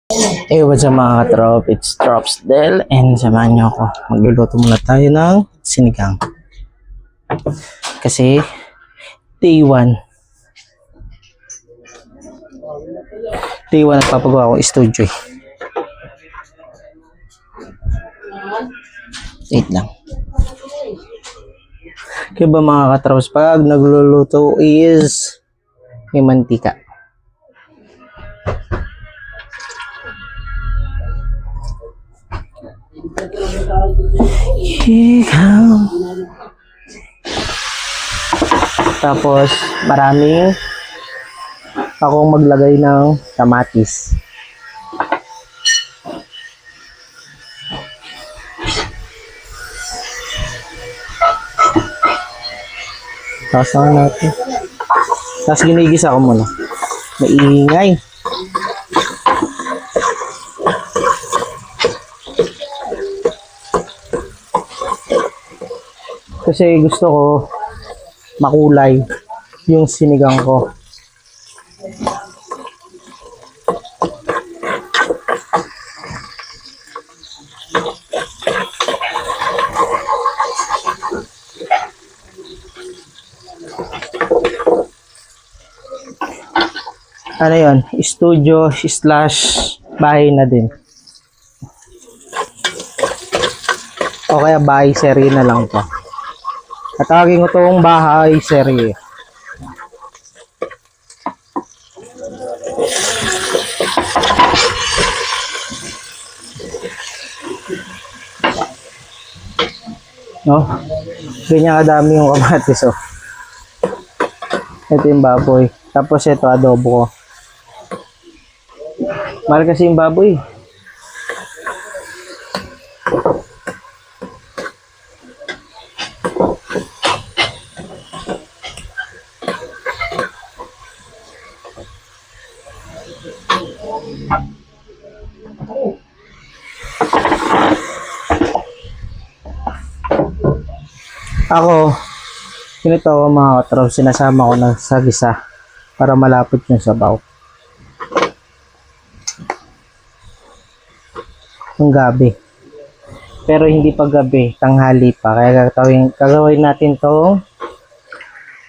Hey, what's up mga katrop? It's Trops Del and samahan niyo ako. Magluluto muna tayo ng sinigang. Kasi day 1 nagpapagawa akong studio eh. Wait lang. Kaya ba mga katrops, pag nagluluto is may mantika. Ikaw. Tapos maraming akong maglagay ng kamatis. Tasahan natin. Tapos ginigisa ko muna. Maingay. Kasi gusto ko makulay yung sinigang ko. Ano yun? Studio / bahay na din. O kaya bahay serye na lang to. Tatawagin ko itong bahay serye. No? Ganyan kadami yung kamatis, oh. Ito yung baboy. Tapos ito adobo ko. Mahal kasi yung baboy. Ako, ganito ako mga katrop, sinasama ko na sa gisa para malapot yung sabaw. Yung gabi. Pero hindi pa gabi, tanghali pa. Kaya gagawin natin tong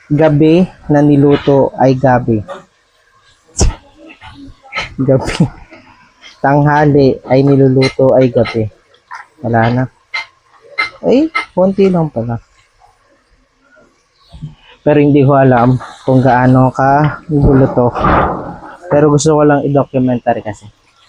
gabi na niluto ay gabi. Gabi. Tanghali ay niluluto ay gabi. Wala na. Ay, konti lang pala. Pero hindi ko alam kung gaano ka gulo to. Pero gusto ko lang i-documentary kasi.